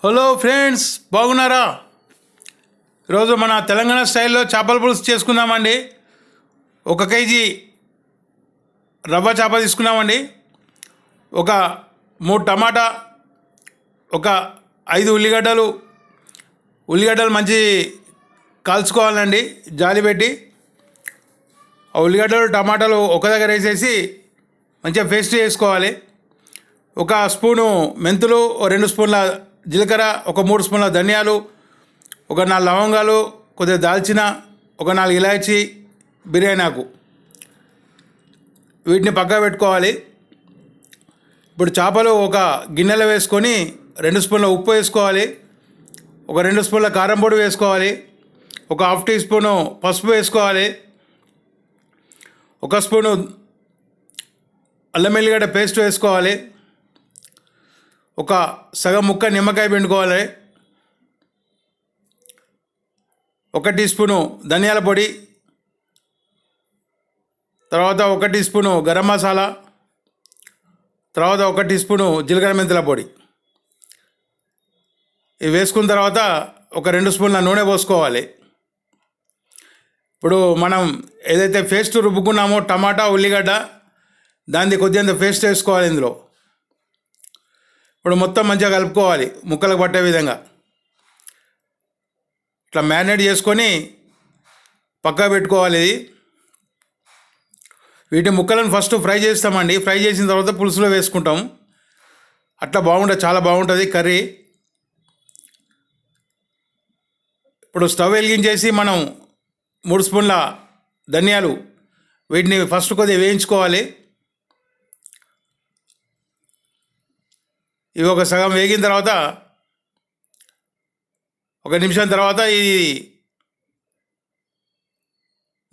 Hello friends, బాగున్నారా? ఈరోజు మన తెలంగాణ స్టైల్లో చేపల పులుసు చేసుకుందామండి. 1 కేజీ రవ్వ చేప తీసుకున్నామండి. ఒక 3 టమాటా, ఒక 5 ఉల్లిగడ్డలు మంచి కాల్చుకోవాలండి జాలి పెట్టి. ఆ ఉల్లిగడ్డలు టమాటాలు ఒక దగ్గర వేసేసి మంచిగా పేస్ట్ చేసుకోవాలి. 1 స్పూను మెంతులు, 2 స్పూన్ల జీలకర్ర, 3 స్పూన్ల ధనియాలు, 4 లవంగాలు, కొద్దిగా దాల్చిన, 4 ఇలాచి, బిర్యానీ ఆకు, వీటిని పక్కన పెట్టుకోవాలి. ఇప్పుడు చేపలు ఒక గిన్నెలో వేసుకొని 2 స్పూన్ల ఉప్పు వేసుకోవాలి, 2 స్పూన్ల కారం పొడి వేసుకోవాలి, 1/2 టీ స్పూను పసుపు వేసుకోవాలి, 1 స్పూను అల్లం వెల్లిగడ్డ పేస్ట్ వేసుకోవాలి, 1 సగం ముక్క నిమ్మకాయ పిండుకోవాలి, 1 టీ స్పూను ధనియాల పొడి, తర్వాత 1 టీ స్పూను గరం మసాలా, తర్వాత 1 టీ స్పూను జీలకర్ర మెంతుల పొడి. ఇవి వేసుకున్న తర్వాత 2 స్పూన్ల నూనె పోసుకోవాలి. ఇప్పుడు మనం ఏదైతే పేస్ట్ రుబ్బుకున్నామో టమాటా ఉల్లిగడ్డ, దాన్ని కొద్దిగా పేస్ట్ వేసుకోవాలి ఇందులో. ఇప్పుడు మొత్తం మంచిగా కలుపుకోవాలి ముక్కలకు పట్టే విధంగా. ఇట్లా మ్యారినేట్ చేసుకొని పక్కా పెట్టుకోవాలి. వీటి ముక్కలను ఫస్ట్ ఫ్రై చేస్తామండి. ఫ్రై చేసిన తర్వాత పులుసులో వేసుకుంటాం. అట్లా బాగుంటుంది, చాలా బాగుంటుంది కర్రీ. ఇప్పుడు స్టవ్ వెలిగించేసి మనం 3 స్పూన్ల ధనియాలు, వీటిని ఫస్ట్ కొద్దిగా వేయించుకోవాలి. ఇవి ఒక సగం వేగిన తర్వాత 1 నిమిషం తర్వాత ఇది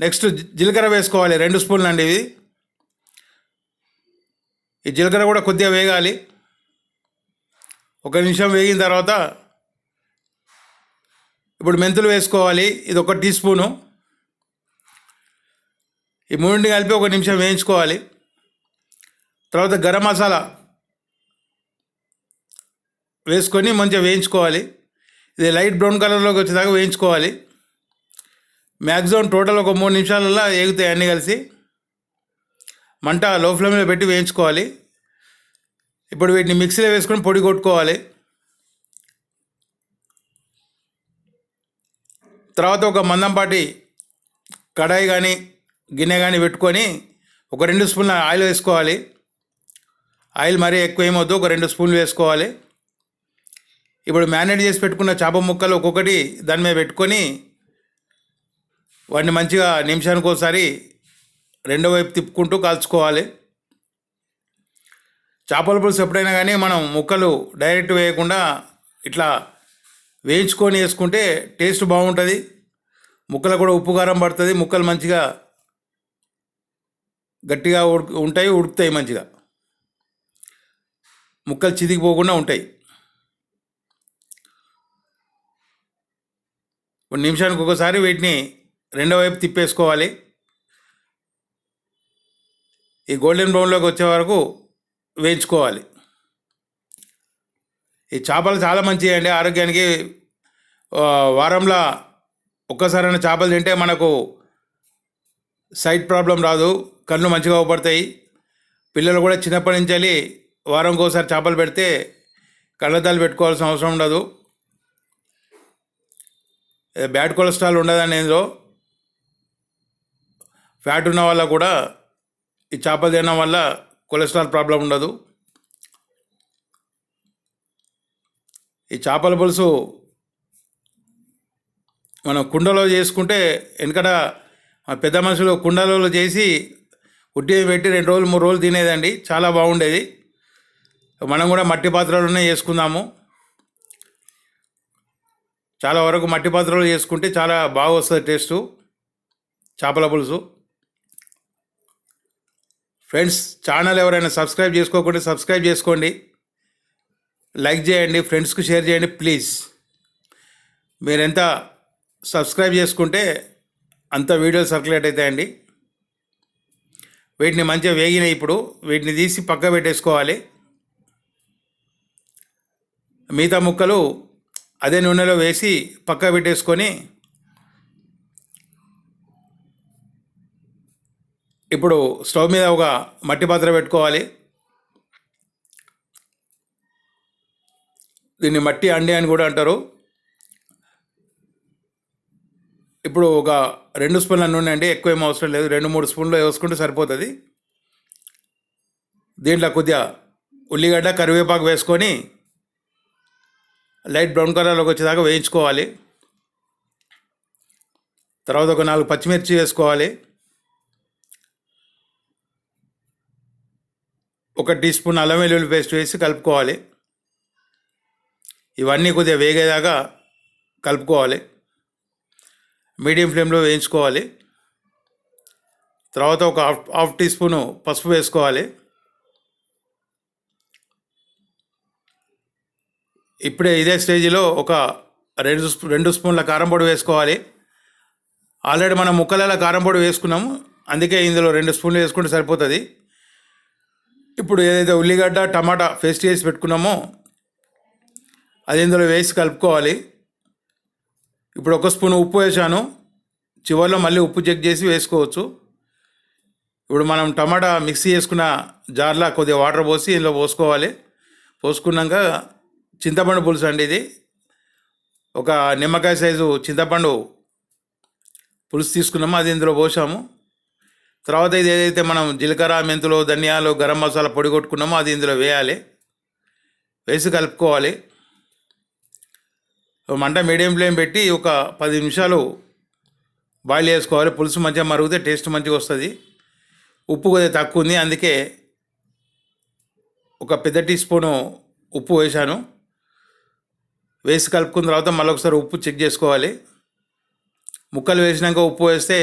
నెక్స్ట్ జీలకర్ర వేసుకోవాలి. 2 స్పూన్లు అండి ఇవి. ఈ జీలకర్ర కూడా కొద్దిగా వేగాలి. 1 నిమిషం వేగిన తర్వాత ఇప్పుడు మెంతులు వేసుకోవాలి. ఇది 1 టీ స్పూను. ఈ మూడింటిని కలిపి 1 నిమిషం వేయించుకోవాలి. తర్వాత గరం మసాలా వేసుకొని మంచిగా వేయించుకోవాలి. ఇది లైట్ బ్రౌన్ కలర్లోకి వచ్చేదాకా వేయించుకోవాలి. మ్యాక్సిమం టోటల్ ఒక 3 నిమిషాలలో వేగుతాయి అన్నీ కలిసి. మంట లో ఫ్లేమ్లో పెట్టి వేయించుకోవాలి. ఇప్పుడు వీటిని మిక్సీలో వేసుకొని పొడి కొట్టుకోవాలి. తర్వాత ఒక మందంపాటి కడాయి కానీ గిన్నె కానీ పెట్టుకొని 2 స్పూన్ల ఆయిల్ వేసుకోవాలి. ఆయిల్ మరీ ఎక్కువ ఏమొద్దు, 2 స్పూన్లు వేసుకోవాలి. ఇప్పుడు మ్యారినేట్ చేసి పెట్టుకున్న చేప ముక్కలు ఒక్కొక్కటి దాని మీద పెట్టుకొని వాటిని మంచిగా నిమిషానికి ఒకసారి రెండో వైపు తిప్పుకుంటూ కాల్చుకోవాలి. చేపల పులుసు ఎప్పుడైనా కానీ మనం ముక్కలు డైరెక్ట్ వేయకుండా ఇట్లా వేయించుకొని వేసుకుంటే టేస్ట్ బాగుంటుంది. ముక్కలు కూడా ఉప్పు కారం పడుతుంది. ముక్కలు మంచిగా గట్టిగా ఉంటాయి, ఉడుకుతాయి మంచిగా. ముక్కలు చితికిపోకుండా ఉంటాయి. నిమిషానికి ఒకసారి వీటిని రెండో వైపు తిప్పేసుకోవాలి. ఈ గోల్డెన్ బ్రౌన్లోకి వచ్చే వరకు వేయించుకోవాలి. ఈ చేపలు చాలా మంచివి అండి ఆరోగ్యానికి. వారంలో ఒక్కసారైనా చేపలు తింటే మనకు సైట్ ప్రాబ్లం రాదు, కళ్ళు మంచిగా అవపడతాయి. పిల్లలు కూడా చిన్నప్పటి నుంచి వెళ్ళి వారంకి ఒకసారి చేపలు పెడితే కళ్ళద్దాలు పెట్టుకోవాల్సిన అవసరం ఉండదు. బ్యాడ్ కొలెస్ట్రాల్ ఉండదని ఇందులో. ఫ్యాట్ ఉన్న వల్ల కూడా ఈ చేపలు తినడం వల్ల కొలెస్ట్రాల్ ప్రాబ్లం ఉండదు. ఈ చేపల పులుసు మనం కుండలో చేసుకుంటే, వెనకట పెద్ద మనుషులు కుండలలో చేసి ఉట్టి పెట్టి 2 రోజులు 3 రోజులు తినేదండి, చాలా బాగుండేది. మనం కూడా మట్టి పాత్రలోనే చేసుకుందాము. చాలా వరకు మట్టి పాత్రలో చేసుకుంటే చాలా బాగా వస్తుంది టేస్టు చేపల పులుసు. ఫ్రెండ్స్, ఛానల్ ఎవరైనా సబ్స్క్రైబ్ చేసుకోకుంటే సబ్స్క్రైబ్ చేసుకోండి, లైక్ చేయండి, ఫ్రెండ్స్కి షేర్ చేయండి ప్లీజ్. మీరెంత సబ్స్క్రైబ్ చేసుకుంటే అంత వీడియోలు సర్క్యులేట్ అవుతాయండి. వీటిని మంచిగా వేగినాయి. ఇప్పుడు వీటిని తీసి పక్క పెట్టేసుకోవాలి. మిగతా ముక్కలు అదే నూనెలో వేసి పక్క పెట్టేసుకొని ఇప్పుడు స్టవ్ మీద ఒక మట్టి పాత్ర పెట్టుకోవాలి. దీన్ని మట్టి అండి అని కూడా అంటారు. ఇప్పుడు ఒక 2 స్పూన్ల నూనె అండి, ఎక్కువ ఏం అవసరం లేదు, 2-3 స్పూన్లు వేసుకుంటే సరిపోతుంది. దీంట్లో కొద్దిగా ఉల్లిగడ్డ కరివేపాకు వేసుకొని లైట్ బ్రౌన్ కలర్లోకి వచ్చేదాకా వేయించుకోవాలి. తర్వాత ఒక 4 పచ్చిమిర్చి వేసుకోవాలి. 1 టీ స్పూన్ అల్లం వెల్లుల్లి పేస్ట్ వేసి కలుపుకోవాలి. ఇవన్నీ కొద్దిగా వేగేదాకా కలుపుకోవాలి, మీడియం ఫ్లేమ్లో వేయించుకోవాలి. తర్వాత ఒక హాఫ్ టీ స్పూను పసుపు వేసుకోవాలి. ఇప్పుడే ఇదే స్టేజ్లో ఒక 2 స్పూన్ల కారం పొడి వేసుకోవాలి. ఆల్రెడీ మనం ముక్కలలో కారం పొడి వేసుకున్నాము, అందుకే ఇందులో 2 స్పూన్లు వేసుకుంటే సరిపోతుంది. ఇప్పుడు ఏదైతే ఉల్లిగడ్డ టమాటా పేస్ట్ చేసి పెట్టుకున్నామో అది ఇందులో వేసి కలుపుకోవాలి. ఇప్పుడు 1 స్పూన్ ఉప్పు వేసాను, చివరిలో మళ్ళీ ఉప్పు చెక్ చేసి వేసుకోవచ్చు. ఇప్పుడు మనం టమాటా మిక్సీ చేసుకున్న జార్లో కొద్దిగా వాటర్ పోసి ఇందులో పోసుకోవాలి. పోసుకున్నాక చింతపండు పులుసు అండి ఇది, ఒక నిమ్మకాయ సైజు చింతపండు పులుసు తీసుకున్నామో అది ఇందులో పోసాము. తర్వాత ఇది ఏదైతే మనం జీలకర్ర, మెంతులు, ధనియాలు, గరం మసాలా పొడి కొట్టుకున్నామో అది ఇందులో వేయాలి. వేసి కలుపుకోవాలి. మంట మీడియం ఫ్లేమ్ పెట్టి ఒక 10 నిమిషాలు బాయిల్ చేసుకోవాలి. పులుసు మంచిగా మరిగితే టేస్ట్ మంచిగా వస్తుంది. ఉప్పు కొద్దిగా తక్కువ ఉంది, అందుకే ఒక పెద్ద టీ స్పూను ఉప్పు వేసాను. వేసి కలుపుకున్న తర్వాత మళ్ళీ ఒకసారి ఉప్పు చెక్ చేసుకోవాలి. ముక్కలు వేసినాక ఉప్పు వేస్తే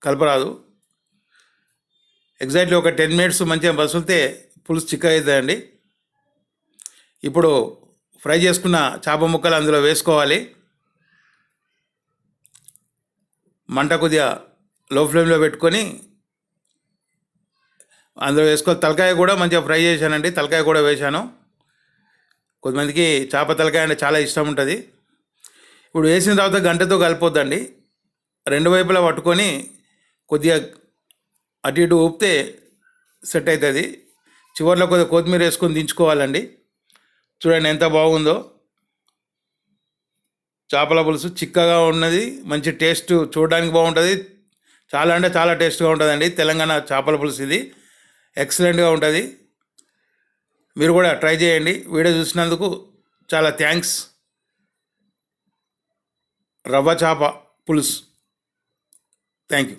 కలపరాదు. ఎగ్జాక్ట్లీ ఒక 10 మినిట్స్ మంచిగా మసులితే పులుసు చిక్కగా అవుతుందండి. ఇప్పుడు ఫ్రై చేసుకున్న చేప ముక్కలు అందులో వేసుకోవాలి. మంట కొద్దిగా లో ఫ్లేమ్లో పెట్టుకొని అందులో వేసుకోవాలి. తలకాయ కూడా మంచిగా ఫ్రై చేశానండి, తలకాయ కూడా వేశాను. కొంతమందికి చేప తలకాయ అంటే చాలా ఇష్టం ఉంటుంది. ఇప్పుడు వేసిన తర్వాత గంటతో కలిపొద్దండి, 2 వైపులా పట్టుకొని కొద్దిగా అటు ఇటు ఊపితే సెట్ అవుతుంది. చివరిలో కొద్దిగా కొత్తిమీర వేసుకొని దించుకోవాలండి. చూడండి ఎంత బాగుందో. చేపల పులుసు చిక్కగా ఉన్నది, మంచి టేస్ట్, చూడడానికి బాగుంటుంది, చాలా అంటే చాలా టేస్ట్గా ఉంటుందండి. తెలంగాణ చేపల పులుసు ఇది ఎక్సలెంట్గా ఉంటుంది. మీరు కూడా ట్రై చేయండి. వీడియో చూసినందుకు చాలా థ్యాంక్స్. రవ్వ చేప పులుసు, థ్యాంక్ యూ.